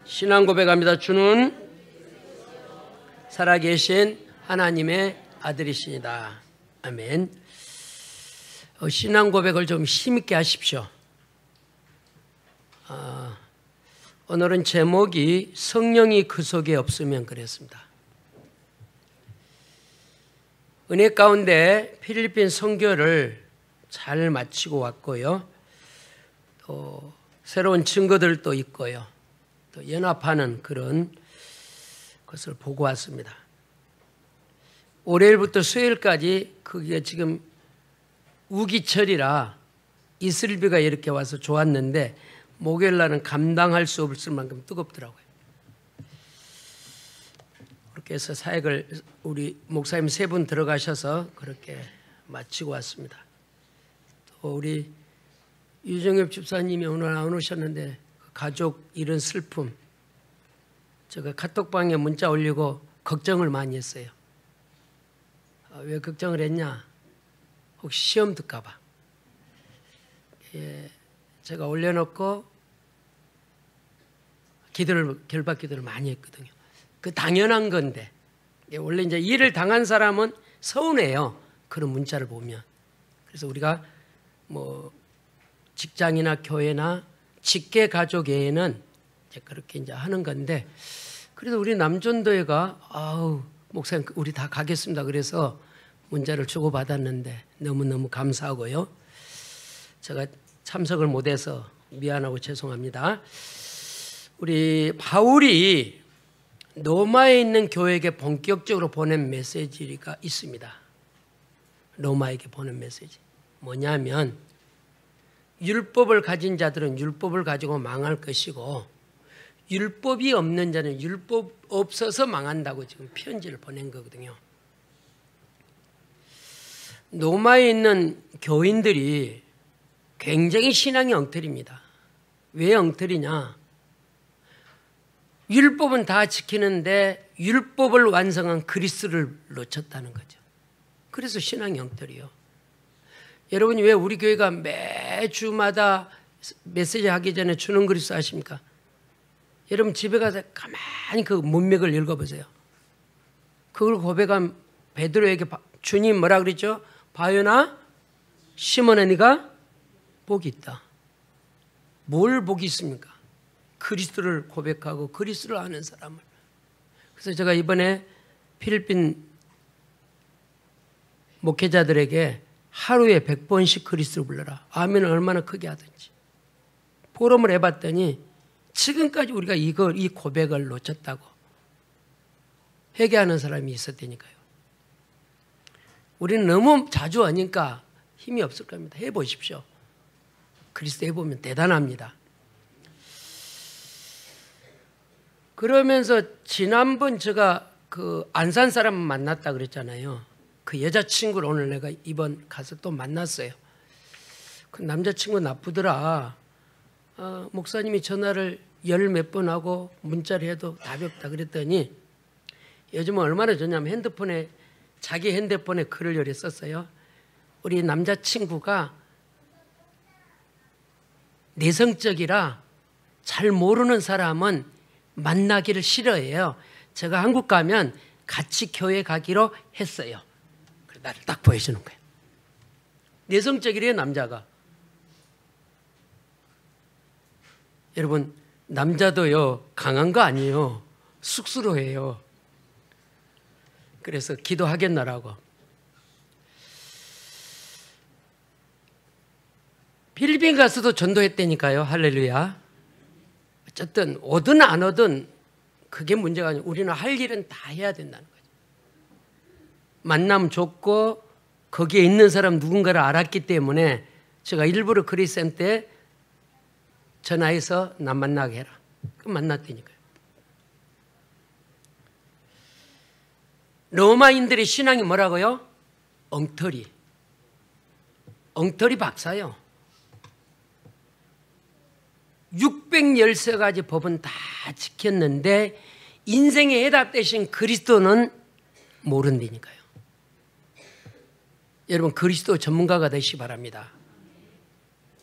신앙 고백합니다. 주는 살아계신 하나님의 아들이시니다. 아멘. 신앙 고백을 좀 힘있게 하십시오. 오늘은 제목이 성령이 그 속에 없으면 그랬습니다. 은혜 가운데 필리핀 선교를 잘 마치고 왔고요. 또 새로운 증거들도 있고요. 또 연합하는 그런 것을 보고 왔습니다. 월요일부터 수요일까지 그게 지금 우기철이라 이슬비가 이렇게 와서 좋았는데 목요일 날은 감당할 수 없을 만큼 뜨겁더라고요. 그렇게 해서 사역을 우리 목사님 3분 들어가셔서 그렇게 마치고 왔습니다. 또 우리 유정엽 집사님이 오늘 안 오셨는데 가족 이런 슬픔, 제가 카톡방에 문자 올리고 걱정을 많이 했어요. 왜 걱정을 했냐? 혹시 시험 듣까 봐. 제가 올려놓고 결박 기도를 많이 했거든요. 그 당연한 건데 원래 이제 일을 당한 사람은 서운해요. 그런 문자를 보면. 그래서 우리가 뭐 직장이나 교회나 직계 가족 외에는 이제 그렇게 이제 하는 건데, 그래도 우리 남전도회가 목사님 우리 다 가겠습니다. 그래서 문자를 주고 받았는데 너무너무 감사하고요. 제가 참석을 못해서 미안하고 죄송합니다. 우리 바울이 로마에 있는 교회에게 본격적으로 보낸 메시지가 있습니다. 로마에게 보낸 메시지 뭐냐면, 율법을 가진 자들은 율법을 가지고 망할 것이고 율법이 없는 자는 율법 없어서 망한다고 지금 편지를 보낸 거거든요. 로마에 있는 교인들이 굉장히 신앙이 엉터리입니다. 왜 엉터리냐? 율법은 다 지키는데 율법을 완성한 그리스도를 놓쳤다는 거죠. 그래서 신앙이 엉터리요. 여러분이 왜 우리 교회가 매주마다 메시지 하기 전에 주는 그리스도 아십니까? 여러분 집에 가서 가만히 그 문맥을 읽어보세요. 그걸 고백한 베드로에게 주님 뭐라 그랬죠? 바요나 시몬아 네가 복이 있다. 뭘 복이 있습니까? 그리스도를 고백하고 그리스도를 아는 사람을. 그래서 제가 이번에 필리핀 목회자들에게 하루에 100번씩 그리스도를 불러라. 아멘을 얼마나 크게 하든지. 포럼을 해봤더니 지금까지 우리가 이 고백을 놓쳤다고 회개하는 사람이 있었다니까요. 우리는 너무 자주 하니까 힘이 없을 겁니다. 해보십시오. 그리스도 해보면 대단합니다. 그러면서 지난번 제가 그 안산 사람 만났다 그랬잖아요. 그 여자친구를 오늘 내가 이번 가서 또 만났어요. 그 남자친구 나쁘더라. 목사님이 전화를 10몇 번 하고 문자를 해도 답이 없다 그랬더니 요즘은 얼마나 좋냐면 자기 핸드폰에 글을 이렇게 썼어요. 우리 남자친구가 내성적이라 잘 모르는 사람은 만나기를 싫어해요. 제가 한국 가면 같이 교회 가기로 했어요. 나를 딱 보여주는 거예요. 내성적이래요, 남자가. 여러분, 남자도요, 강한 거 아니에요. 쑥스러워해요. 그래서 기도하겠나라고. 필리핀 가서도 전도했다니까요. 할렐루야. 어쨌든 오든 안 오든 그게 문제가 아니고 우리는 할 일은 다 해야 된다는 거예요. 만남 좋고 거기에 있는 사람 누군가를 알았기 때문에 제가 일부러 크리스찬 때 전화해서 나 만나게 해라. 그 만났다니까요. 로마인들의 신앙이 뭐라고요? 엉터리 박사요. 613가지 법은 다 지켰는데 인생의 해답 대신 그리스도는 모른다니까요. 여러분 그리스도 전문가가 되시기 바랍니다.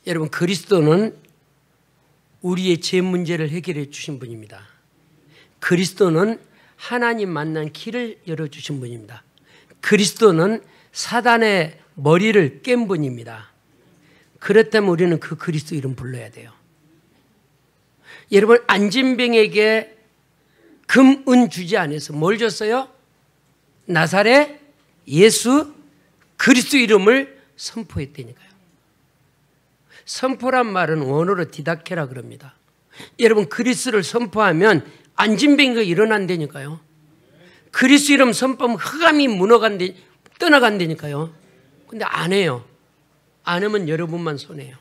여러분 그리스도는 우리의 죄 문제를 해결해 주신 분입니다. 그리스도는 하나님 만난 길을 열어주신 분입니다. 그리스도는 사단의 머리를 깬 분입니다. 그렇다면 우리는 그 그리스도 이름 불러야 돼요. 여러분, 안진병에게 금, 은 주지 않아서 뭘 줬어요? 나사렛 예수 그리스도 이름을 선포했다니까요. 선포란 말은 원어로 디다케라 그럽니다. 여러분, 그리스도를 선포하면 안진병이가 일어난다니까요. 그리스도 이름 선포하면 흑암이 떠나간다니까요. 근데 안 해요. 안 하면 여러분만 손해요.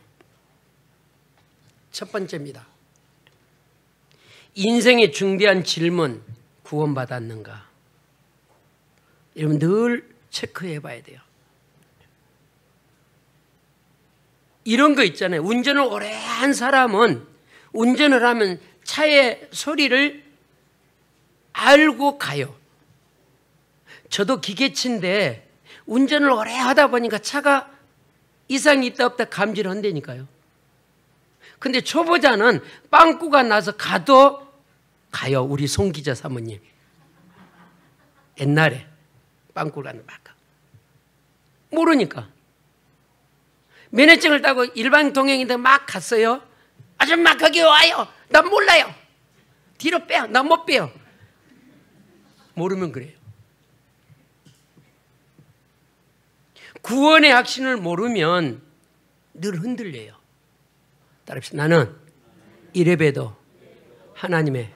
첫 번째입니다. 인생의 중대한 질문, 구원받았는가? 여러분 늘 체크해 봐야 돼요. 이런 거 있잖아요. 운전을 오래 한 사람은 운전을 하면 차의 소리를 알고 가요. 저도 기계치인데 운전을 오래 하다 보니까 차가 이상이 있다 없다 감지를 한다니까요. 근데 초보자는 빵꾸가 나서 가도 가요. 우리 송 기자 사모님. 옛날에 빵꾸가 나면 가. 모르니까. 면허증을 따고 일반 동행인데 막 갔어요. 아줌마 거기 와요. 난 몰라요. 뒤로 빼요. 난 못 빼요. 모르면 그래요. 구원의 확신을 모르면 늘 흔들려요. 따라합시다. 나는 이래봬도 하나님의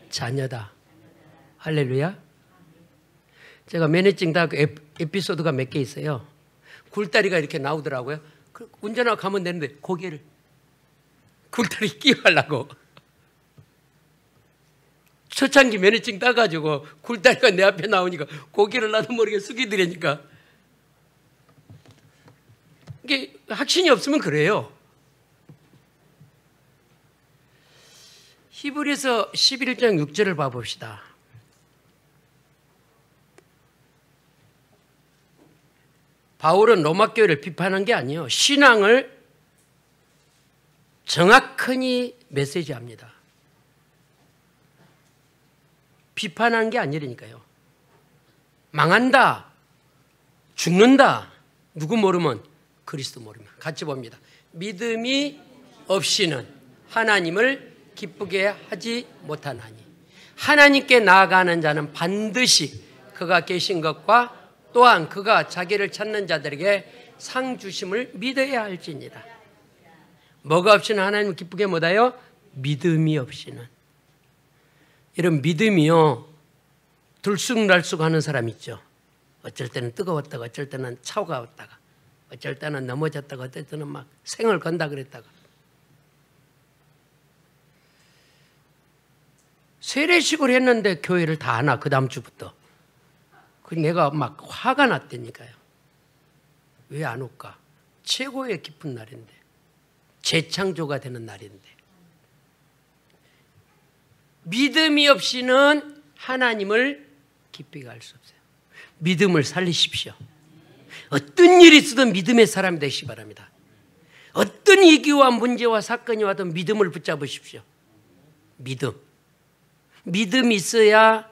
자녀다. 할렐루야. 제가 면허증 따고 에피소드가 몇 개 있어요. 굴다리가 이렇게 나오더라고요. 운전하고 가면 되는데 고개를 굴다리 끼워가려고 초창기 면허증 따가지고 굴다리가 내 앞에 나오니까 고개를 나도 모르게 숙이더라니까. 이게 확신이 없으면 그래요. 히브리서 11장 6절을 봐봅시다. 바울은 로마 교회를 비판한 게 아니에요. 신앙을 정확하니 메시지합니다. 비판한 게 아니라니까요. 망한다, 죽는다, 누구 모르면 그리스도 모르면. 같이 봅니다. 믿음이 없이는 하나님을 기쁘게 하지 못하나니 하나님께 나아가는 자는 반드시 그가 계신 것과 또한 그가 자기를 찾는 자들에게 상 주심을 믿어야 할지니라. 뭐가 없이는 하나님을 기쁘게 못하여? 믿음이 없이는. 이런 믿음이요, 들쑥날쑥 하는 사람 있죠. 어쩔 때는 뜨거웠다가 어쩔 때는 차가웠다가 어쩔 때는 넘어졌다가 어쩔 때는 막 생을 건다 그랬다가. 세례식을 했는데 교회를 다 안 와. 그 다음 주부터. 그 내가 막 화가 났다니까요. 왜 안 올까? 최고의 기쁜 날인데, 재창조가 되는 날인데. 믿음이 없이는 하나님을 기쁘게 할 수 없어요. 믿음을 살리십시오. 어떤 일이 있어도 믿음의 사람이 되시기 바랍니다. 어떤 위기와 문제와 사건이 와도 믿음을 붙잡으십시오. 믿음. 믿음이 있어야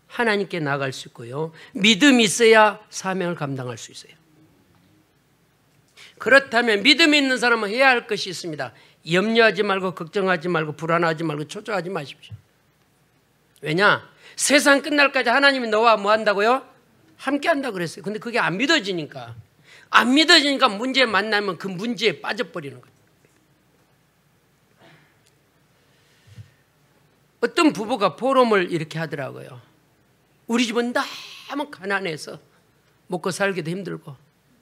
하나님께 나아갈 수 있고요. 믿음이 있어야 사명을 감당할 수 있어요. 그렇다면 믿음이 있는 사람은 해야 할 것이 있습니다. 염려하지 말고 걱정하지 말고 불안하지 말고 초조하지 마십시오. 왜냐? 세상 끝날까지 하나님이 너와 뭐 한다고요? 함께 한다고 그랬어요. 근데 그게 안 믿어지니까 문제 만나면 그 문제에 빠져버리는 거예요. 어떤 부부가 포럼을 이렇게 하더라고요. 우리 집은 너무 가난해서 먹고 살기도 힘들고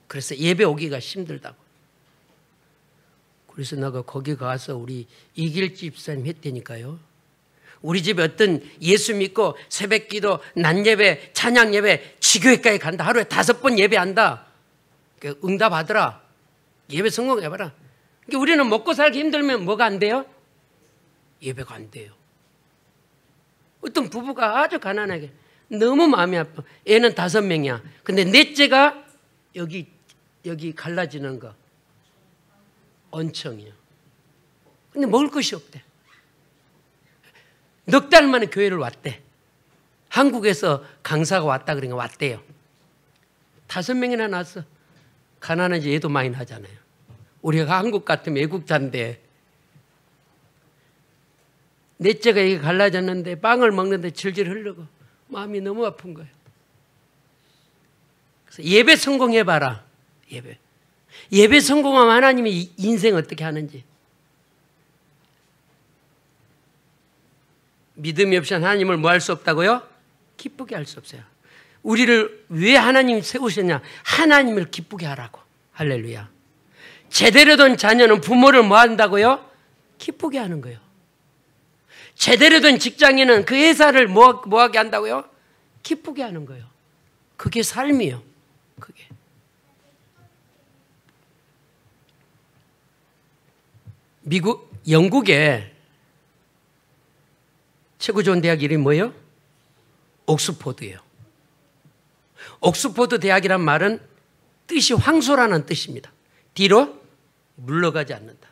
그래서 예배 오기가 힘들다고. 그래서 내가 거기 가서 우리 이길집 집사님 했다니까요. 우리 집에 어떤 예수 믿고 새벽기도, 낮예배, 찬양예배, 지교회까지 간다. 하루에 5번 예배한다. 응답하더라. 예배 성공해봐라. 우리는 먹고 살기 힘들면 뭐가 안 돼요? 예배가 안 돼요. 어떤 부부가 아주 가난하게 너무 마음이 아파. 애는 5명이야. 근데 넷째가 여기 갈라지는 거 언청이요. 근데 먹을 것이 없대. 넉 달 만에 교회를 왔대. 한국에서 강사가 왔다 그러니까 왔대요. 5명이나 났어. 가난한지 얘도 많이 나잖아요. 우리가 한국 같으면 애국자인데 넷째가 이게 갈라졌는데 빵을 먹는데 질질 흐르고 마음이 너무 아픈 거예요. 그래서 예배 성공해봐라. 예배 성공하면 하나님이 인생 어떻게 하는지. 믿음이 없이 하나님을 뭐 할 수 없다고요? 기쁘게 할 수 없어요. 우리를 왜 하나님이 세우셨냐? 하나님을 기쁘게 하라고. 할렐루야. 제대로 된 자녀는 부모를 뭐 한다고요? 기쁘게 하는 거예요. 제대로 된 직장인은 그 회사를 뭐하게 한다고요? 기쁘게 하는 거예요. 그게 삶이에요. 그게. 영국에 최고 좋은 대학 이름이 뭐예요? 옥스포드예요. 옥스포드 대학이란 말은 뜻이 황소라는 뜻입니다. 뒤로 물러가지 않는다.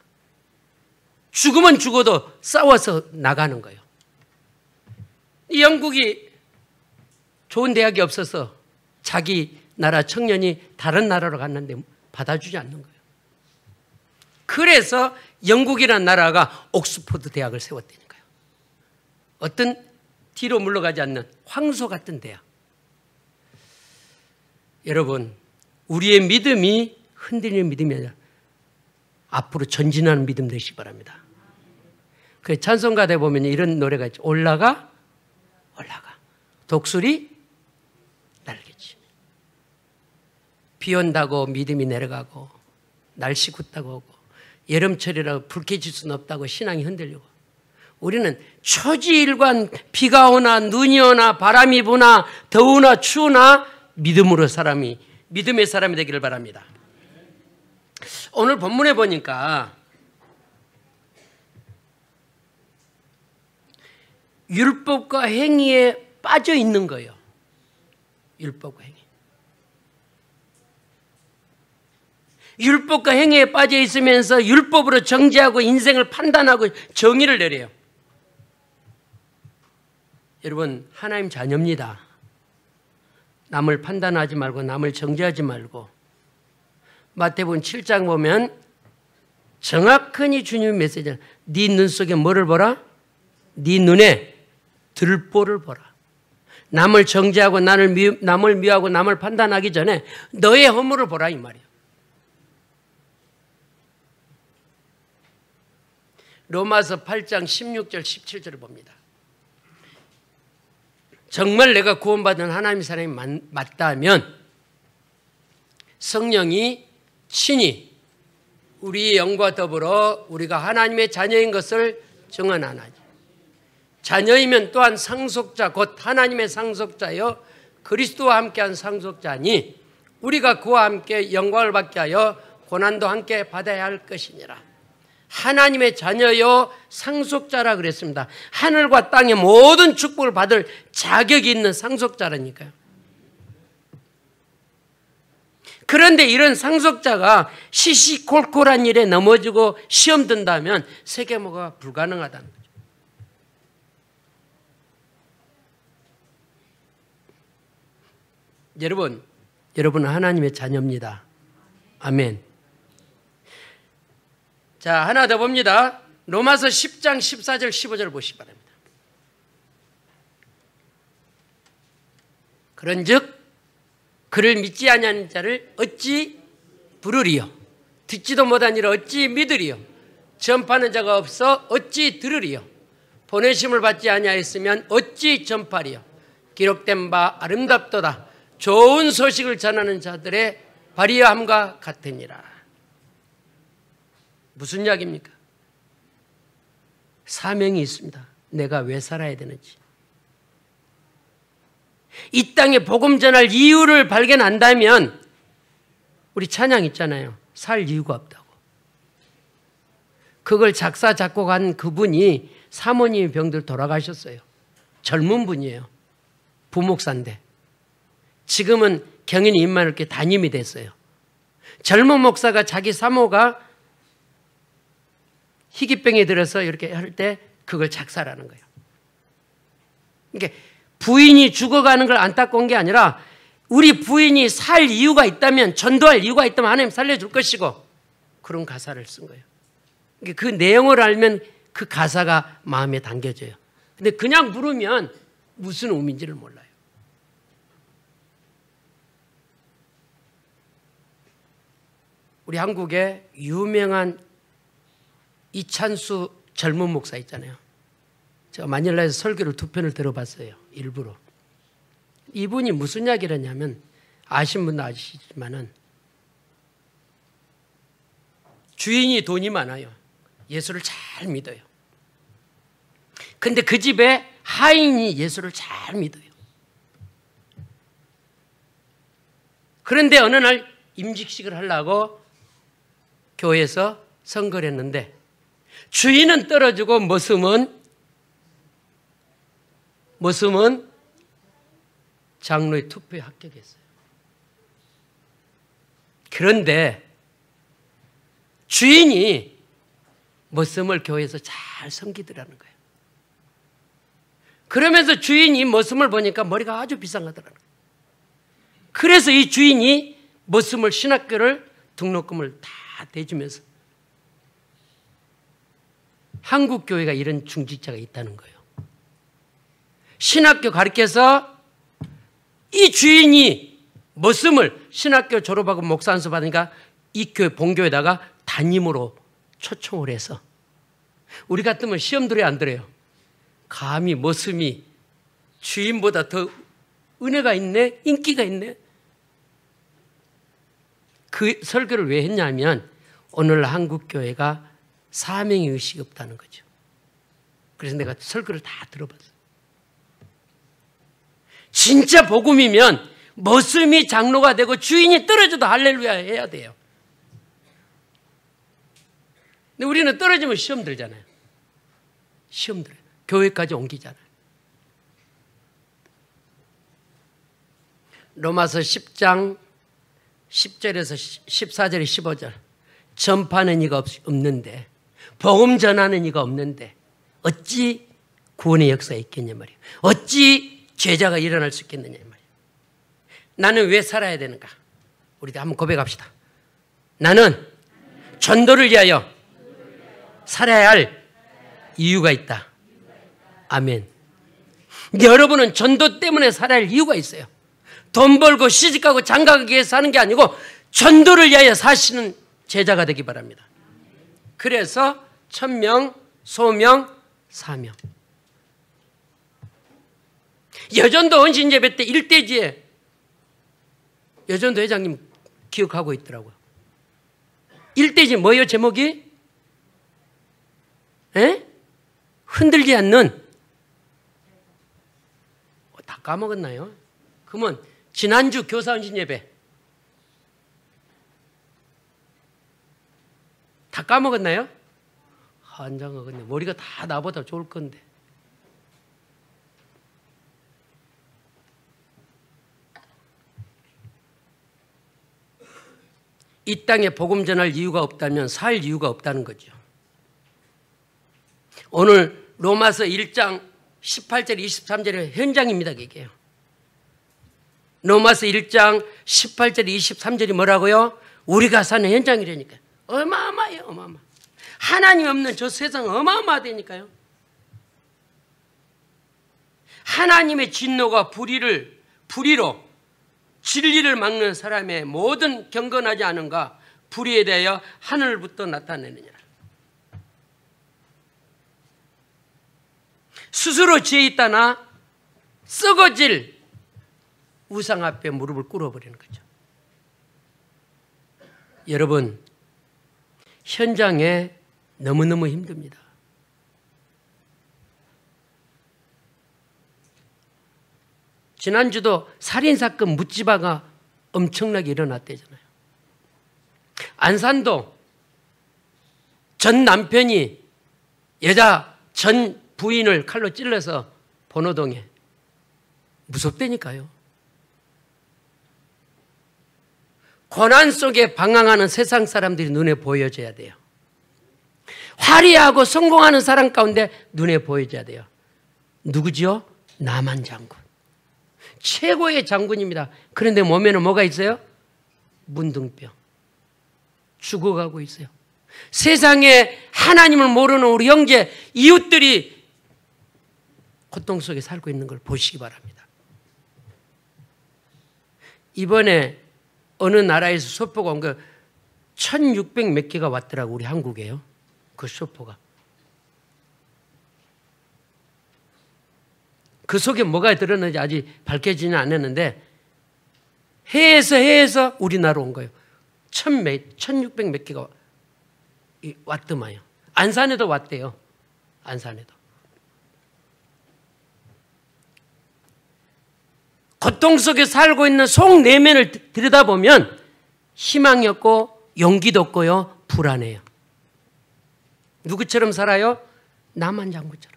죽으면 죽어도 싸워서 나가는 거예요. 이 영국이 좋은 대학이 없어서 자기 나라 청년이 다른 나라로 갔는데 받아주지 않는 거예요. 그래서 영국이라는 나라가 옥스포드 대학을 세웠다는 거예요. 어떤 뒤로 물러가지 않는 황소 같은 대학. 여러분, 우리의 믿음이 흔들리는 믿음이 아니라 앞으로 전진하는 믿음 되시기 바랍니다. 그 찬송가에 보면 이런 노래가 있죠. 올라가 독수리 날개치. 비 온다고 믿음이 내려가고 날씨 굳다고 오고 여름철이라고 불쾌질 수는 없다고 신앙이 흔들리고 우리는 초지일관 비가 오나 눈이 오나 바람이 부나 더우나 추우나 믿음의 사람이 되기를 바랍니다. 오늘 본문에 보니까 율법과 행위에 빠져 있는 거예요. 율법과 행위. 율법과 행위에 빠져 있으면서 율법으로 정죄하고 인생을 판단하고 정의를 내려요. 여러분, 하나님 자녀입니다. 남을 판단하지 말고 남을 정죄하지 말고 마태복음 7장 보면 정확하니 주님의 메시지는 네 눈 속에 뭐를 보라? 네 눈에 들보를 보라. 남을 정죄하고 남을 미워하고 남을 판단하기 전에 너의 허물을 보라 이 말이에요. 로마서 8장 16절 17절을 봅니다. 정말 내가 구원받은 하나님의 사람이 맞다면 성령이 친히 우리의 영과 더불어 우리가 하나님의 자녀인 것을 증언하나니 자녀이면 또한 상속자 곧 하나님의 상속자여 그리스도와 함께한 상속자니 우리가 그와 함께 영광을 받게 하여 고난도 함께 받아야 할 것이니라. 하나님의 자녀요 상속자라 그랬습니다. 하늘과 땅의 모든 축복을 받을 자격이 있는 상속자라니까요. 그런데 이런 상속자가 시시콜콜한 일에 넘어지고 시험 든다면 세계모가 불가능하다는 거죠. 여러분은 하나님의 자녀입니다. 아멘. 자, 하나 더 봅니다. 로마서 10장 14절 15절 보시기 바랍니다. 그런즉 그를 믿지 아니하는 자를 어찌 부르리요? 듣지도 못한 이를 어찌 믿으리요? 전파하는 자가 없어 어찌 들으리요? 보내심을 받지 아니하였으면 어찌 전파리요? 기록된 바 아름답도다. 좋은 소식을 전하는 자들의 발휘함과 같으니라. 무슨 이야기입니까? 사명이 있습니다. 내가 왜 살아야 되는지. 이 땅에 복음 전할 이유를 발견한다면 우리 찬양 있잖아요. 살 이유가 없다고. 그걸 작사 작곡한 그분이 사모님의 병들 돌아가셨어요. 젊은 분이에요. 부목사인데 지금은 경인이 입만 이렇게 담임이 됐어요. 젊은 목사가 자기 사모가 희귀병에 들어서 이렇게 할 때 그걸 작사라는 거예요. 그러니까 부인이 죽어가는 걸 안타까운 게 아니라 우리 부인이 살 이유가 있다면, 전도할 이유가 있다면 하나님 살려줄 것이고, 그런 가사를 쓴 거예요. 그러니까 그 내용을 알면 그 가사가 마음에 담겨져요. 근데 그냥 부르면 무슨 의미인지를 몰라요. 우리 한국에 유명한 이찬수 젊은 목사 있잖아요. 제가 마닐라에서 설교를 2편을 들어봤어요. 일부러. 이분이 무슨 이야기를 했냐면, 아신 분도 아시지만은 주인이 돈이 많아요. 예수를 잘 믿어요. 근데 그 집에 하인이 예수를 잘 믿어요. 그런데 어느 날 임직식을 하려고 교회에서 선거를 했는데 주인은 떨어지고 머슴은 장로의 투표에 합격했어요. 그런데 주인이 머슴을 교회에서 잘 섬기더라는 거예요. 그러면서 주인이 머슴을 보니까 머리가 아주 비상하더라는 거예요. 그래서 이 주인이 머슴을 신학교를 등록금을 다 대주면서, 한국 교회가 이런 중직자가 있다는 거예요. 신학교 가르쳐서 이 주인이 머슴을 신학교 졸업하고 목사 안수 받으니까 이 교회 본교에다가 담임으로 초청을 해서, 우리 같으면 시험 들어야 안 들어요. 감히 머슴이 주인보다 더 은혜가 있네, 인기가 있네. 그 설교를 왜 했냐면 오늘 한국 교회가 사명의 의식이 없다는 거죠. 그래서 내가 설교를 다 들어봤어요. 진짜 복음이면 머슴이 장로가 되고 주인이 떨어져도 할렐루야 해야 돼요. 근데 우리는 떨어지면 시험 들잖아요. 시험 들어요. 교회까지 옮기잖아요. 로마서 10장 10절에서 14절에 15절. 전파하는 이가 없는데, 복음 전하는 이가 없는데 어찌 구원의 역사가 있겠냐 말이에요. 어찌 죄자가 일어날 수 있겠느냐 말이에요. 나는 왜 살아야 되는가? 우리도 한번 고백합시다. 나는 전도를 위하여 살아야 할 이유가 있다. 아멘. 여러분은 전도 때문에 살아야 할 이유가 있어요. 돈 벌고 시집가고 장가가기 위해서 사는 게 아니고 전도를 위하여 사시는 제자가 되기 바랍니다. 그래서 천명, 소명, 사명. 여전도 헌신예배 때 일대지에 여전도 회장님 기억하고 있더라고요. 일대지 뭐예요 제목이? 에? 흔들지 않는. 다 까먹었나요? 그러면 지난주 교사 헌신예배 다 까먹었나요? 한장하겠네. 머리가 다 나보다 좋을 건데. 이 땅에 복음 전할 이유가 없다면 살 이유가 없다는 거죠. 오늘 로마서 1장 18절 23절의 현장입니다. 이게요. 로마서 1장 18절 23절이 뭐라고요? 우리가 사는 현장이라니까요. 어마어마해요. 어마어마. 하나님 없는 저 세상 어마어마하다니까요. 하나님의 진노가 불의로 진리를 막는 사람의 모든 경건하지 않은가 불의에 대하여 하늘부터 나타내느니라. 스스로 지혜 있다나 썩어질 우상 앞에 무릎을 꿇어버리는 거죠. 여러분, 현장에 너무너무 힘듭니다. 지난주도 살인사건 묻지바가 엄청나게 일어났대잖아요. 안산도 전 남편이 여자 전 부인을 칼로 찔러서 번호동에. 무섭다니까요. 고난 속에 방황하는 세상 사람들이 눈에 보여져야 돼요. 화려하고 성공하는 사람 가운데 눈에 보여져야 돼요. 누구지요? 나만 장군. 최고의 장군입니다. 그런데 몸에는 뭐가 있어요? 문둥병. 죽어가고 있어요. 세상에 하나님을 모르는 우리 형제, 이웃들이 고통 속에 살고 있는 걸 보시기 바랍니다. 이번에 어느 나라에서 소포가 온 거 1600 몇 개가 왔더라고, 우리 한국에요. 그 소포가. 그 속에 뭐가 들었는지 아직 밝혀지지는 않았는데 해에서 우리나라로 온 거예요. 1600 몇 개가 왔더만요. 안산에도 왔대요. 안산에도. 고통 속에 살고 있는 속 내면을 들여다보면 희망이 없고 용기도 없고요. 불안해요. 누구처럼 살아요? 나만 장군처럼.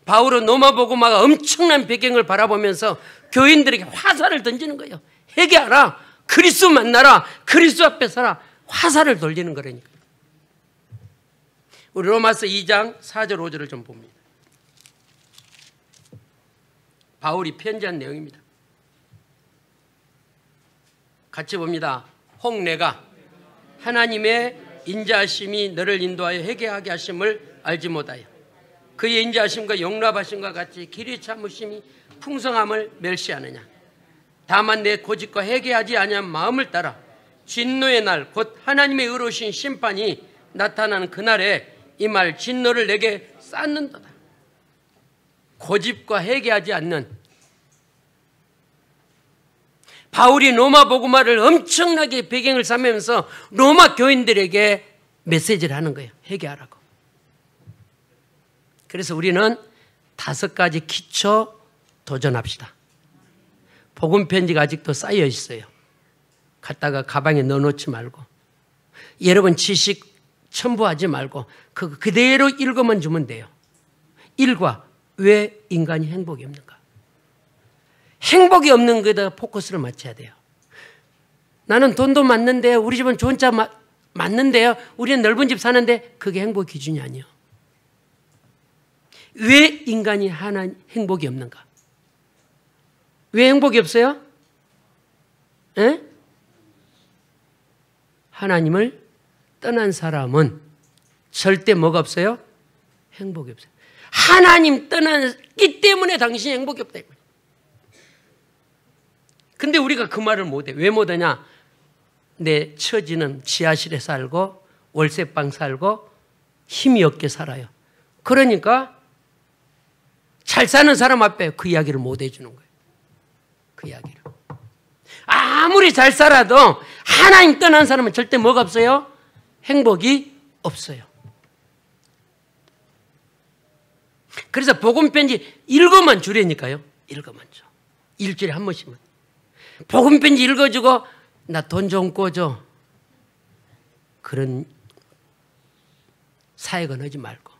바울은 로마 복음화가 엄청난 배경을 바라보면서 교인들에게 화살을 던지는 거예요. 회개하라. 그리스도 만나라. 그리스도 앞에 서라. 화살을 돌리는 거라니까. 우리 로마서 2장 4절 5절을 좀 봅니다. 바울이 편지한 내용입니다. 같이 봅니다. 혹 내가 하나님의 인자하심이 너를 인도하여 회개하게 하심을 알지 못하여 그의 인자하심과 용납하심과 같이 길이 참으심이 풍성함을 멸시하느냐. 다만 내 고집과 회개하지 아니한 마음을 따라 진노의 날 곧 하나님의 의로우신 심판이 나타나는 그날에 이 말 진노를 내게 쌓는도다. 고집과 회개하지 않는, 바울이 로마 복음화를 엄청나게 배경을 삼으면서 로마 교인들에게 메시지를 하는 거예요. 회개하라고. 그래서 우리는 5가지 기초 도전합시다. 복음 편지가 아직도 쌓여 있어요. 갖다가 가방에 넣어놓지 말고, 여러분 지식 첨부하지 말고 그대로 읽어만 주면 돼요. 1과 왜 인간이 행복이 없는가? 행복이 없는 거에다 포커스를 맞춰야 돼요. 나는 돈도 많는데, 우리 집은 좋은 차 맞는데요, 우리는 넓은 집 사는데, 그게 행복 기준이 아니에요. 왜 인간이 행복이 없는가? 왜 행복이 없어요? 에? 하나님을 떠난 사람은 절대 뭐가 없어요? 행복이 없어요. 하나님 떠났기 때문에 당신이 행복이 없다. 근데 우리가 그 말을 못해. 왜 못하냐? 내 처지는 지하실에 살고 월세방 살고 힘이 없게 살아요. 그러니까 잘 사는 사람 앞에 그 이야기를 못 해주는 거예요. 그 이야기를. 아무리 잘 살아도 하나님 떠난 사람은 절대 뭐가 없어요? 행복이 없어요. 그래서 복음편지 읽어만 주라니까요. 읽어만 줘. 일주일에 한 번씩만. 복음편지 읽어주고 나 돈 좀 꿔줘. 그런 사역은 하지 말고.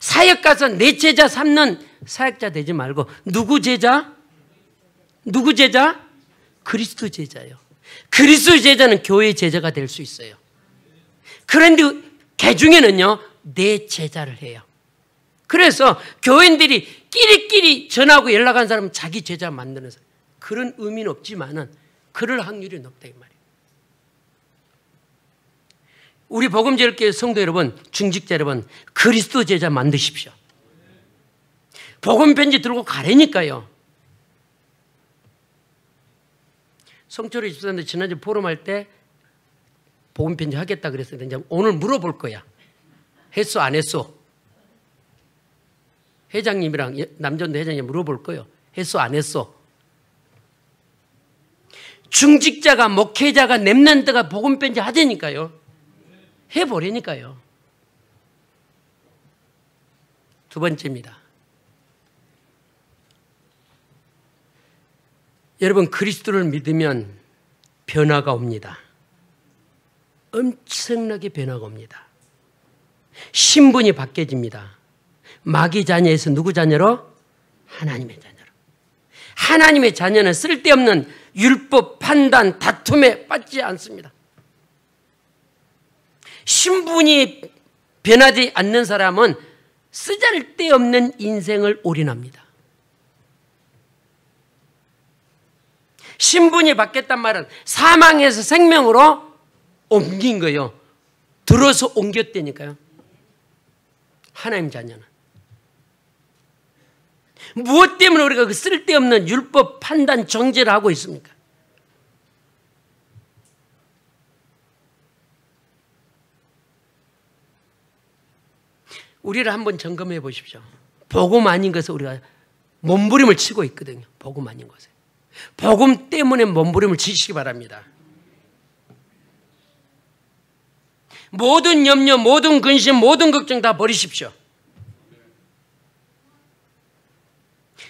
사역 가서 내 제자 삼는 사역자 되지 말고, 누구 제자? 누구 제자? 그리스도 제자예요. 그리스도 제자는 교회 제자가 될 수 있어요. 그런데 개 중에는요, 내 제자를 해요. 그래서 교인들이 끼리끼리 전하고 연락한 사람은 자기 제자 만드는 사람. 그런 의미는 없지만은 그럴 확률이 높다 이 말이에요. 우리 복음제일교회 성도 여러분, 중직자 여러분, 그리스도 제자 만드십시오. 복음 편지 들고 가라니까요. 성철이 집사님들 지난주 포럼할 때 복음 편지 하겠다 그랬어요. 이제 오늘 물어볼 거야. 했어 안 했어? 회장님이랑 남전도 회장님 물어볼 거예요. 했어 안 했어? 중직자가 목회자가 렘넌트가 복음 편지 하자니까요. 해보라니까요. 두 번째입니다. 여러분, 그리스도를 믿으면 변화가 옵니다. 엄청나게 변화가 옵니다. 신분이 바뀌어집니다. 마귀 자녀에서 누구 자녀로? 하나님의 자녀로. 하나님의 자녀는 쓸데없는 율법, 판단, 다툼에 빠지지 않습니다. 신분이 변하지 않는 사람은 쓰잘데없는 인생을 올인합니다. 신분이 바뀌었단 말은 사망에서 생명으로 옮긴 거예요. 들어서 옮겼다니까요. 하나님 자녀는. 무엇 때문에 우리가 그 쓸데없는 율법 판단 정죄를 하고 있습니까? 우리를 한번 점검해 보십시오. 복음 아닌 것에 우리가 몸부림을 치고 있거든요. 복음 아닌 것에. 복음 때문에 몸부림을 치시기 바랍니다. 모든 염려, 모든 근심, 모든 걱정 다 버리십시오.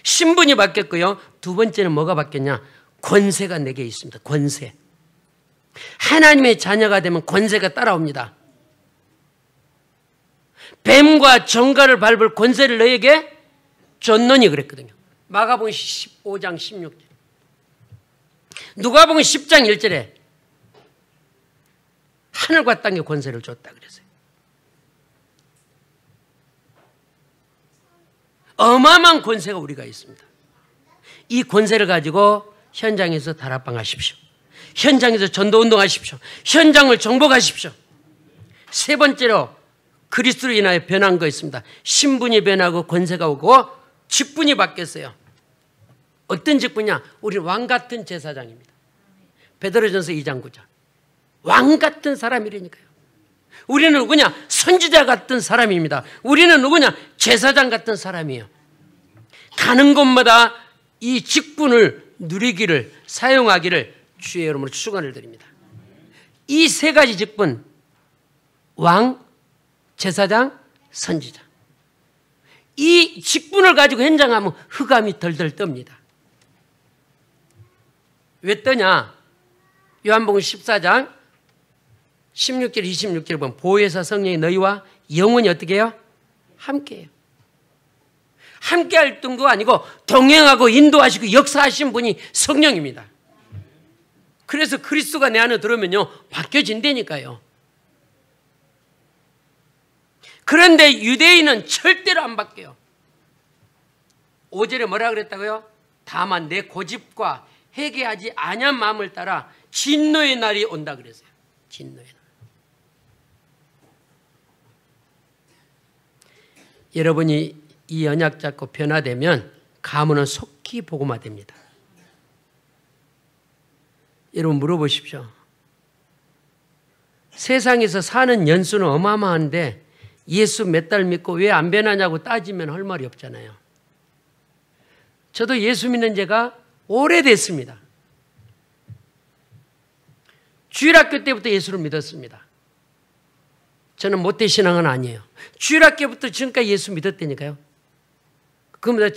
신분이 바뀌었고요. 두 번째는 뭐가 바뀌었냐? 권세가 내게 있습니다. 권세. 하나님의 자녀가 되면 권세가 따라옵니다. 뱀과 정갈을 밟을 권세를 너에게 줬노니 그랬거든요. 마가복음 15장 16절. 누가복음 10장 1절에 하늘과 땅에 권세를 줬다 그랬어요. 어마어마한 권세가 우리가 있습니다. 이 권세를 가지고 현장에서 다락방 하십시오. 현장에서 전도운동 하십시오. 현장을 정복하십시오. 세 번째로 그리스도로 인하여 변한 거 있습니다. 신분이 변하고 권세가 오고 직분이 바뀌었어요. 어떤 직분이냐? 우리는 왕같은 제사장입니다. 베드로전서 2장 9절. 왕같은 사람이라니까요. 우리는 누구냐? 선지자 같은 사람입니다. 우리는 누구냐? 제사장 같은 사람이에요. 가는 곳마다 이 직분을 누리기를, 사용하기를 주의 이름으로 축원을 드립니다. 이 세 가지 직분, 왕, 제사장, 선지자. 이 직분을 가지고 현장하면 흑암이 덜덜 떱니다. 왜 떠냐? 요한복음 14장 16절 26절 보면 보혜사 성령이 너희와 영원히 어떻게 해요? 함께해요. 함께 할 정도가 아니고 동행하고 인도하시고 역사하신 분이 성령입니다. 그래서 그리스도가 내 안에 들어오면요 바뀌어진다니까요. 그런데 유대인은 절대로 안 바뀌어요. 5절에 뭐라 그랬다고요? 다만 내 고집과 회개하지 아니한 마음을 따라 진노의 날이 온다 그랬어요. 진노의 날. 여러분이 이 언약 잡고 변화되면 가문은 속히 복음화됩니다. 여러분 물어보십시오. 세상에서 사는 연수는 어마어마한데 예수 몇 달 믿고 왜 안 변하냐고 따지면 할 말이 없잖아요. 저도 예수 믿는 지가 오래됐습니다. 주일학교 때부터 예수를 믿었습니다. 저는 모태신앙은 아니에요. 주일학교부터 지금까지 예수 믿었다니까요. 그럼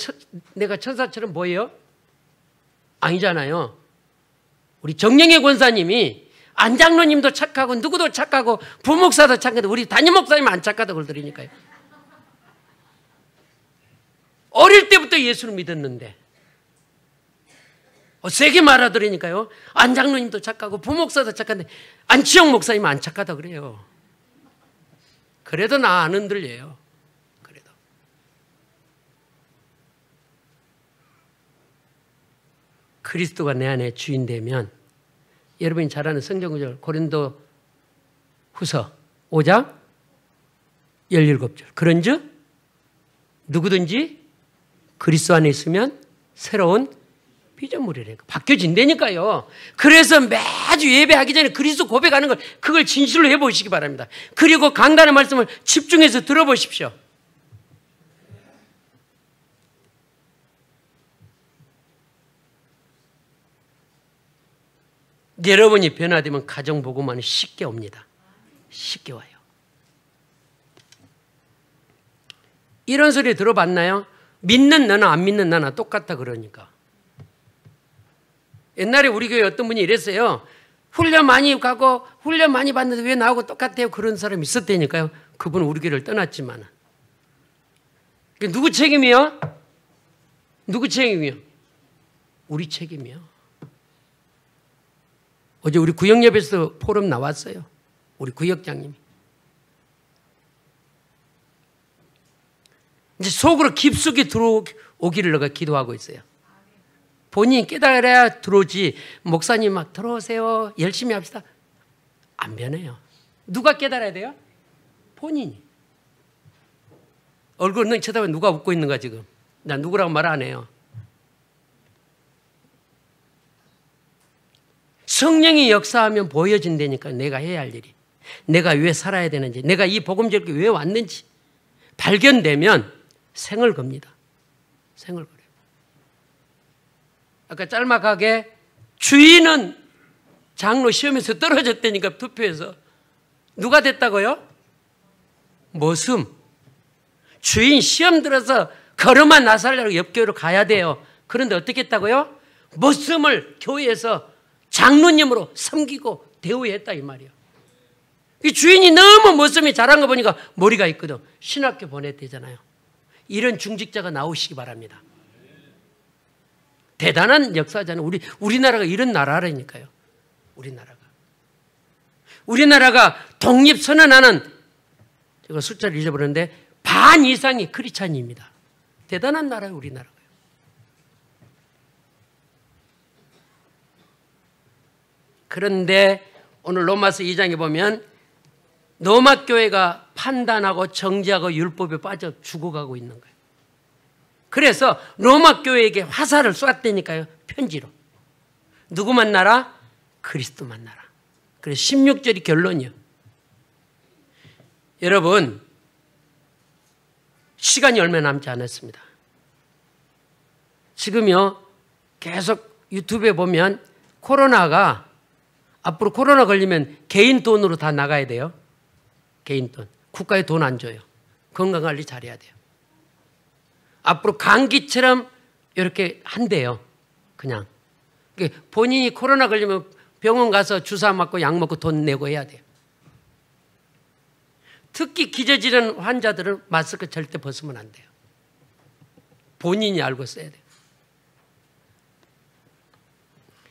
내가 천사처럼 보여요? 아니잖아요. 우리 정영애 권사님이 안장로님도 착하고 누구도 착하고 부목사도 착한데 우리 담임 목사님 안 착하다고 그러더라니까요. 어릴 때부터 예수를 믿었는데 세게 말하더라니까요. 안장로님도 착하고 부목사도 착한데 안치영 목사님은 안 착하다고 그래요. 그래도 나 안 흔들려요. 그래도. 그리스도가 내 안에 주인 되면 여러분이 잘 아는 성경구절 고린도 후서 5장 17절. 그런즉 누구든지 그리스도 안에 있으면 새로운 피조물이래요. 바뀌어진다니까요. 그래서 매주 예배하기 전에 그리스도 고백하는 걸 그걸 진실로 해보시기 바랍니다. 그리고 강단의 말씀을 집중해서 들어보십시오. 여러분이 변화되면 가정복음화는 쉽게 옵니다. 쉽게 와요. 이런 소리 들어봤나요? 믿는 나나 안 믿는 나나 똑같다 그러니까. 옛날에 우리 교회 어떤 분이 이랬어요. 훈련 많이 가고 훈련 많이 받는데 왜 나하고 똑같아요? 그런 사람이 있었다니까요. 그분은 우리 교회를 떠났지만. 누구 책임이요? 누구 책임이요? 우리 책임이요. 어제 우리 구역예배에서 포럼 나왔어요. 우리 구역장님이. 이제 속으로 깊숙이 들어오기를 내가 기도하고 있어요. 본인이 깨달아야 들어오지, 목사님 막 들어오세요, 열심히 합시다, 안 변해요. 누가 깨달아야 돼요? 본인이. 얼굴 능 쳐다보면 누가 웃고 있는가 지금. 나 누구라고 말 안 해요. 성령이 역사하면 보여진다니까. 내가 해야 할 일이, 내가 왜 살아야 되는지, 내가 이 복음제를 왜 왔는지 발견되면 생을 겁니다. 생을 거려요. 아까 짤막하게 주인은 장로 시험에서 떨어졌다니까, 투표에서. 누가 됐다고요? 머슴. 주인 시험 들어서 걸음만 나살려고 옆교회로 가야 돼요. 그런데 어떻게 했다고요? 머슴을 교회에서 장로님으로 섬기고 대우했다 이 말이에요. 이 주인이 너무 머슴이 잘한 거 보니까 머리가 있거든. 신학교 보냈대잖아요. 이런 중직자가 나오시기 바랍니다. 대단한 역사잖아요. 우리나라가 이런 나라라니까요. 우리나라가 독립선언하는, 제가 숫자를 잊어버렸는데 반 이상이 크리스찬입니다. 대단한 나라예요, 우리나라가요. 그런데 오늘 로마서 2장에 보면 로마 교회가 판단하고 정죄하고 율법에 빠져 죽어가고 있는 거예요. 그래서 로마 교회에게 화살을 쐈다니까요, 편지로. 누구 만나라? 그리스도 만나라. 그래서 16절이 결론이요. 여러분, 시간이 얼마 남지 않았습니다. 지금요, 계속 유튜브에 보면 코로나가, 앞으로 코로나 걸리면 개인 돈으로 다 나가야 돼요. 개인 돈. 국가에 돈 안 줘요. 건강관리 잘해야 돼요. 앞으로 감기처럼 이렇게 한대요. 그냥. 본인이 코로나 걸리면 병원 가서 주사 맞고 약 먹고 돈 내고 해야 돼요. 특히 기저질환 환자들은 마스크 절대 벗으면 안 돼요. 본인이 알고 써야 돼요.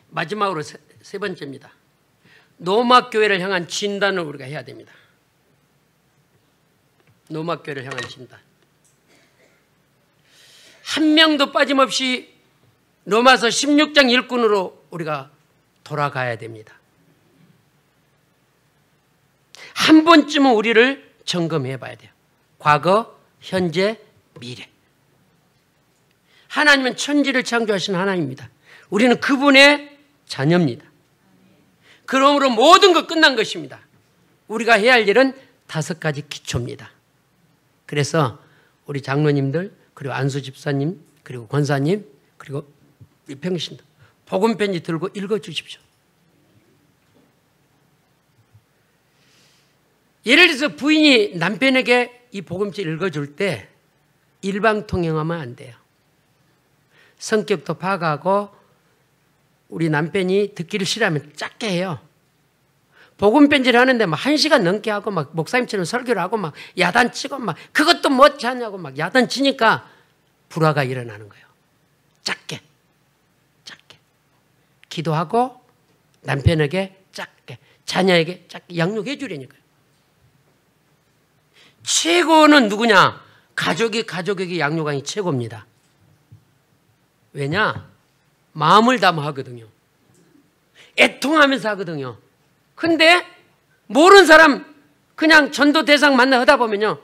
마지막으로 세 번째입니다. 로마 교회를 향한 진단을 우리가 해야 됩니다. 로마 교회를 향한 진단. 한 명도 빠짐없이 로마서 16장 일꾼으로 우리가 돌아가야 됩니다. 한 번쯤은 우리를 점검해 봐야 돼요. 과거, 현재, 미래. 하나님은 천지를 창조하신 하나님입니다. 우리는 그분의 자녀입니다. 그러므로 모든 것 끝난 것입니다. 우리가 해야 할 일은 5가지 기초입니다. 그래서 우리 장로님들, 그리고 안수 집사님, 그리고 권사님, 그리고 우리 평신도 복음편지 들고 읽어주십시오. 예를 들어서 부인이 남편에게 이 복음집 읽어줄 때 일방통행하면 안 돼요. 성격도 파악하고, 우리 남편이 듣기를 싫어하면 작게 해요. 복음편지를 하는데 막 1시간 넘게 하고, 막 목사님처럼 설교를 하고, 막 야단치고, 막 그것도 못지 않냐고 막 야단치니까 불화가 일어나는 거예요. 작게 기도하고, 남편에게 작게, 자녀에게 작게 양육해 주려니까요. 최고는 누구냐? 가족에게 양육하기 최고입니다. 왜냐? 마음을 담아 하거든요. 애통하면서 하거든요. 근데 모르는 사람 그냥 전도 대상 만나 하다 보면요,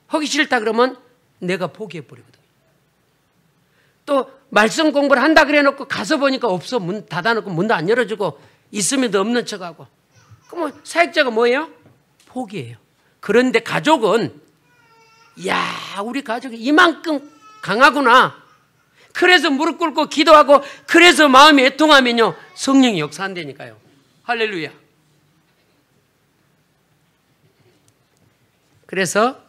하기 싫다 그러면 내가 포기해버리거든요. 또 말씀 공부를 한다 그래 놓고 가서 보니까 없어. 문 닫아놓고 문도 안 열어주고 있으면 없는 척하고. 그럼 사역자가 뭐예요? 포기해요. 그런데 가족은, 야, 우리 가족이 이만큼 강하구나. 그래서 무릎 꿇고 기도하고, 그래서 마음이 애통하면요, 성령이 역사한다니까요. 할렐루야. 그래서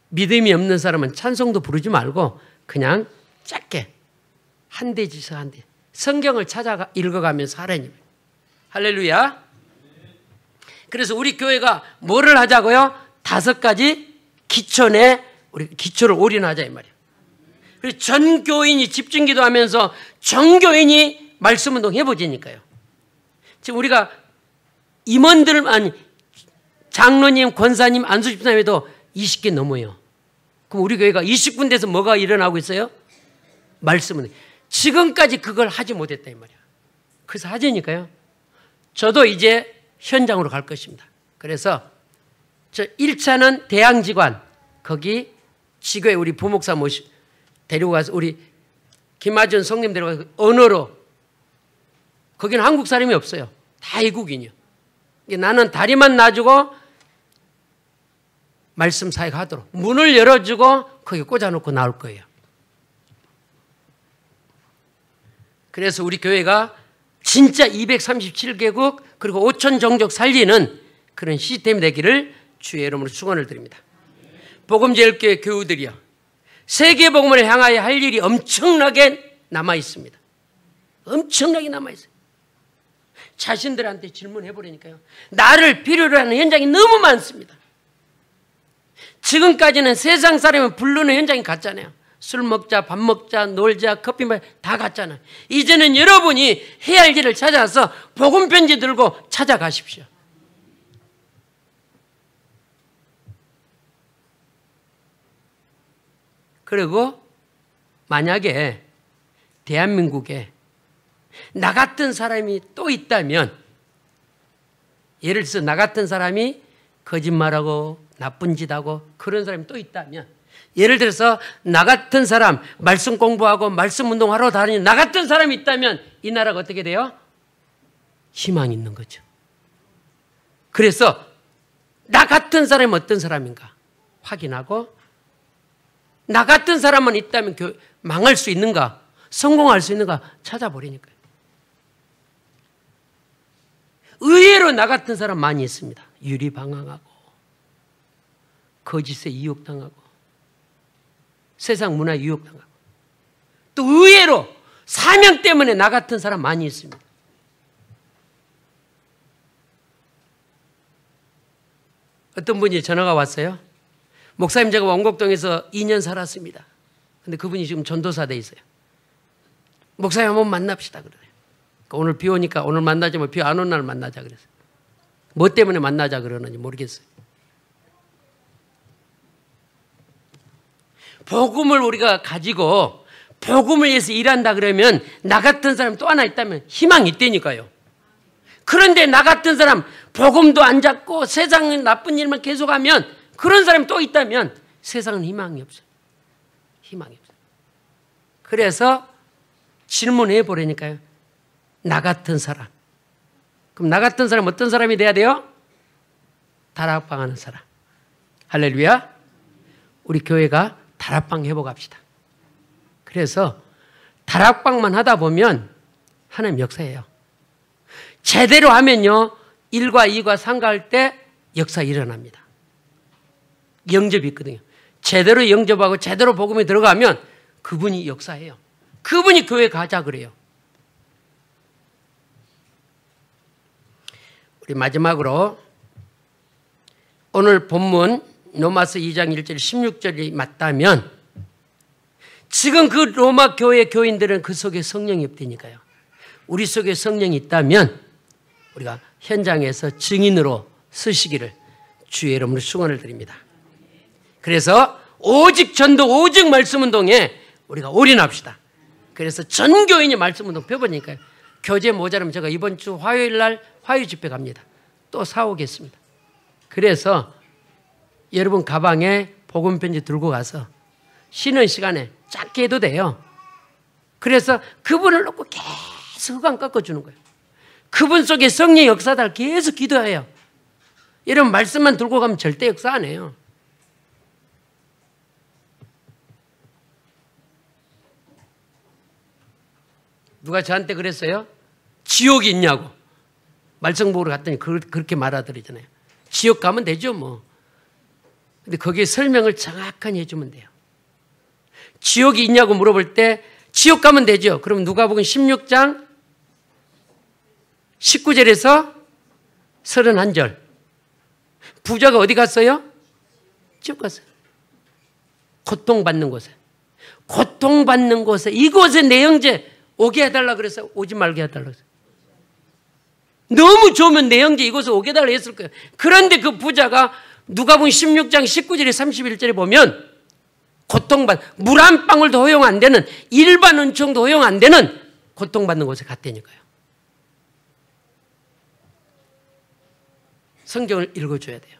믿음이 없는 사람은 찬송도 부르지 말고 그냥 짧게 한 대지서 한 대, 성경을 찾아 읽어가면서 하라니. 할렐루야. 그래서 우리 교회가 뭐를 하자고요? 5가지 기초에 우리 기초를 올인하자 이 말이에요. 그래서 전 교인이 집중기도하면서 전 교인이 말씀 운동 해보자니까요. 지금 우리가 임원들, 아니 장로님, 권사님, 안수집사님에도 20개 넘어요. 그럼 우리 교회가 20군데에서 뭐가 일어나고 있어요? 말씀은. 지금까지 그걸 하지 못했다 이 말이야. 그래서 하자니까요. 저도 이제 현장으로 갈 것입니다. 그래서 저 1차는 대양지관, 거기 지교회 우리 부목사 데리고 가서 우리 김하준 성님 데리고 가서 언어로, 거기는 한국 사람이 없어요. 다 외국인이요. 나는 다리만 놔주고 말씀 사역하도록 문을 열어주고 거기 꽂아놓고 나올 거예요. 그래서 우리 교회가 진짜 237개국 그리고 5천 종족 살리는 그런 시스템이 되기를 주의 이름으로 축원을 드립니다. 복음제일교회 교우들이요, 세계 복음을 향하여 할 일이 엄청나게 남아 있습니다. 엄청나게 남아 있어요. 자신들한테 질문해 보라니까요. 나를 필요로 하는 현장이 너무 많습니다. 지금까지는 세상 사람을 부르는 현장이 같잖아요. 술 먹자, 밥 먹자, 놀자, 커피 마자 다 같잖아요. 이제는 여러분이 해야 할 길을 찾아서 복음 편지 들고 찾아가십시오. 그리고 만약에 대한민국에 나 같은 사람이 또 있다면, 예를 들어서 나 같은 사람이 거짓말하고 나쁜 짓하고 그런 사람이 또 있다면, 예를 들어서 나 같은 사람 말씀 공부하고 말씀 운동하러 다니는 나 같은 사람이 있다면 이 나라가 어떻게 돼요? 희망이 있는 거죠. 그래서 나 같은 사람이 어떤 사람인가 확인하고, 나 같은 사람만 있다면 망할 수 있는가, 성공할 수 있는가 찾아보려니까요. 의외로 나 같은 사람 많이 있습니다. 유리방황하고 거짓에 유혹당하고 세상 문화에 유혹당하고, 또 의외로 사명 때문에 나 같은 사람 많이 있습니다. 어떤 분이 전화가 왔어요. 목사님, 제가 원곡동에서 2년 살았습니다. 근데 그분이 지금 전도사 돼 있어요. 목사님 한번 만납시다 그래요. 그러니까 오늘 비 오니까 오늘 만나지 뭐 비 안 온 날 만나자 그래서. 뭐 때문에 만나자 그러는지 모르겠어요. 복음을 우리가 가지고 복음을 위해서 일한다 그러면 나 같은 사람 또 하나 있다면 희망이 있다니까요. 그런데 나 같은 사람 복음도 안 잡고 세상은 나쁜 일만 계속하면, 그런 사람이 또 있다면 세상은 희망이 없어요. 희망이 없어요. 그래서 질문해 보라니까요. 나 같은 사람. 그럼 나 같은 사람 어떤 사람이 돼야 돼요? 다락방 하는 사람. 할렐루야. 우리 교회가 다락방 회복합시다. 그래서 다락방만 하다 보면 하나님 역사예요. 제대로 하면요 1과 2과 3과 할 때 역사 일어납니다. 영접이 있거든요. 제대로 영접하고 제대로 복음에 들어가면 그분이 역사해요. 그분이 교회 가자 그래요. 우리 마지막으로 오늘 본문 로마서 2장 1절 16절이 맞다면, 지금 그 로마 교회 교인들은 그 속에 성령이 없다니까요. 우리 속에 성령이 있다면 우리가 현장에서 증인으로 서시기를 주의 이름으로 축원을 드립니다. 그래서 오직 전도, 오직 말씀 운동에 우리가 올인합시다. 그래서 전 교인이 말씀 운동 펴보니까요. 교재 모자라면 제가 이번 주 화요일 날 화요 집회 갑니다. 또 사오겠습니다. 그래서 여러분 가방에 복음 편지 들고 가서 쉬는 시간에 짧게 해도 돼요. 그래서 그분을 놓고 계속 흑암 꺾어주는 거예요. 그분 속에 성령의 역사를 계속 기도해요. 여러분 말씀만 들고 가면 절대 역사 안 해요. 누가 저한테 그랬어요? 지옥이 있냐고. 말씀 보러 갔더니 그렇게 말하더라잖아요. 지옥 가면 되죠 뭐. 근데 거기에 설명을 정확하게 해주면 돼요. 지옥이 있냐고 물어볼 때 지옥 가면 되죠. 그럼 누가복음 16장 19절에서 31절. 부자가 어디 갔어요? 지옥 갔어요. 고통받는 곳에. 고통받는 곳에, 이곳에 내 형제 오게 해달라 그래서 오지 말게 해달라 그랬어요. 너무 좋으면 내 형제 이곳에 오게 해달라 했을 거예요. 그런데 그 부자가 누가복음 16장 19절에 31절에 보면 물 한 방울도 허용 안 되는, 일반 은총도 허용 안 되는 고통받는 곳에 갔다니까요. 성경을 읽어줘야 돼요.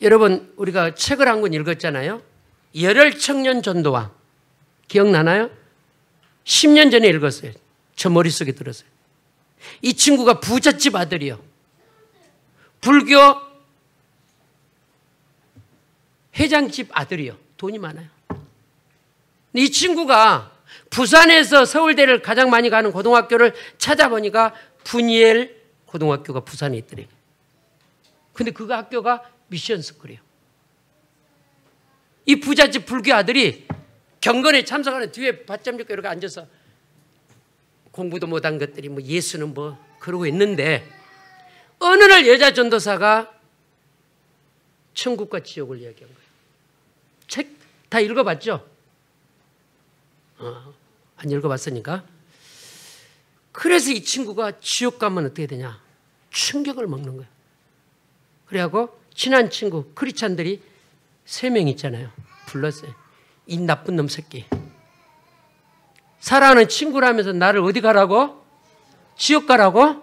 여러분, 우리가 책을 한 권 읽었잖아요. 열혈 청년 전도왕. 기억나나요? 10년 전에 읽었어요. 저 머릿속에 들었어요. 이 친구가 부잣집 아들이요. 불교 회장집 아들이요. 돈이 많아요. 이 친구가 부산에서 서울대를 가장 많이 가는 고등학교를 찾아보니까 푸니엘 고등학교가 부산에 있더래요. 근데 그 학교가 미션 스쿨이에요. 이 부잣집 불교 아들이 경건에 참석하는 뒤에 받점 잡고 이렇게 앉아서 공부도 못한 것들이 뭐 예수는 뭐 그러고 있는데, 어느 날 여자 전도사가 천국과 지옥을 이야기한 거예요. 책 다 읽어봤죠? 안 읽어봤으니까. 그래서 이 친구가 지옥 가면 어떻게 되냐? 충격을 먹는 거예요. 그래갖고 친한 친구 크리스찬들이 3명 있잖아요. 불렀어요. 이 나쁜 놈 새끼. 사랑하는 친구라면서 나를 어디 가라고? 지옥 가라고?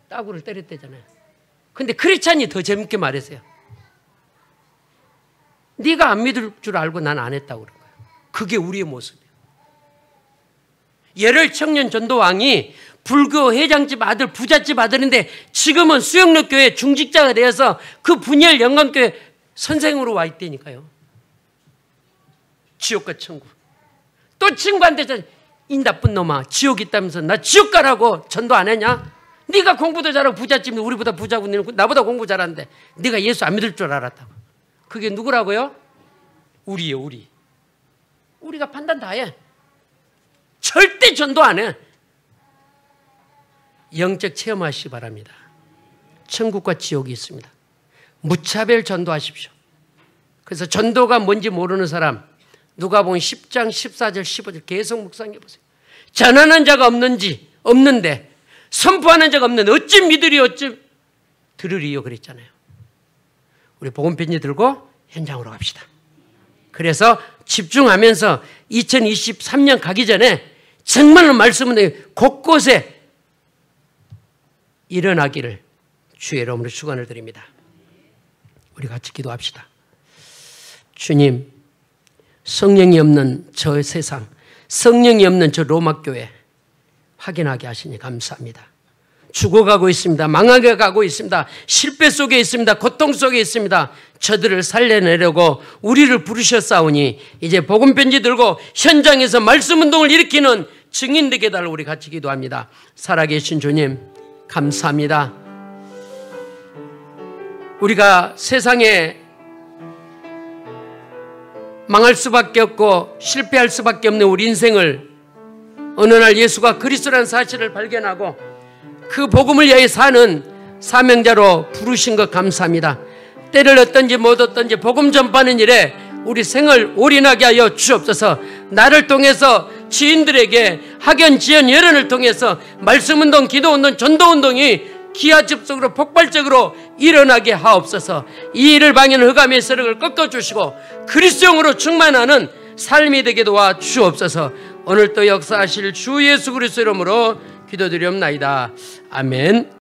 따구를 때렸대잖아요. 근데 크리스찬이 더 재밌게 말했어요. 네가 안 믿을 줄 알고 난 안 했다고 그런 거예요. 그게 우리의 모습이에요. 열혈 청년 전도왕이 불교 회장집 아들, 부잣집 아들인데 지금은 수영록교회 중직자가 되어서 그 분열 영광교회 선생으로 와 있다니까요. 지옥과 천국. 또 친구한테 이 나쁜 놈아 지옥 있다면서 나 지옥 가라고 전도 안 했냐? 네가 공부도 잘하고 부잣집, 우리보다 부자고 나보다 공부 잘하는데 네가 예수 안 믿을 줄 알았다고. 그게 누구라고요? 우리요, 우리. 우리가 판단 다 해. 절대 전도 안 해. 영적 체험하시기 바랍니다. 천국과 지옥이 있습니다. 무차별 전도하십시오. 그래서 전도가 뭔지 모르는 사람, 누가복음 10장 14절 15절 계속 묵상해 보세요. 전하는 자가 없는데 선포하는 자가 없는데 어찌 믿으리요 어찌 들으리요 그랬잖아요. 우리 복음편지 들고 현장으로 갑시다. 그래서 집중하면서 2023년 가기 전에 정말로 말씀은 곳곳에 일어나기를 주의 이름으로 축원을 드립니다. 우리 같이 기도합시다. 주님, 성령이 없는 저 세상, 성령이 없는 저 로마교회 확인하게 하시니 감사합니다. 죽어가고 있습니다. 망하게 가고 있습니다. 실패 속에 있습니다. 고통 속에 있습니다. 저들을 살려내려고 우리를 부르셨사오니 이제 복음편지 들고 현장에서 말씀운동을 일으키는 증인 되게 해달라고 우리 같이 기도합니다. 살아계신 주님 감사합니다. 우리가 세상에 망할 수밖에 없고 실패할 수밖에 없는 우리 인생을 어느 날 예수가 그리스도라는 사실을 발견하고 그 복음을 위해 사는 사명자로 부르신 것 감사합니다. 때를 얻든지 못 얻든지 복음 전파하는 일에 우리 생을 올인하게 하여 주옵소서. 나를 통해서 지인들에게 학연, 지연, 여론을 통해서 말씀운동, 기도운동, 전도운동이 기하급속으로 폭발적으로 일어나게 하옵소서. 이 일을 방해하는 흑암의 세력을 꺾어주시고 그리스도형으로 충만하는 삶이 되게 도와 주옵소서. 오늘 또 역사하실 주 예수 그리스도 이름으로 기도드리옵나이다. 아멘.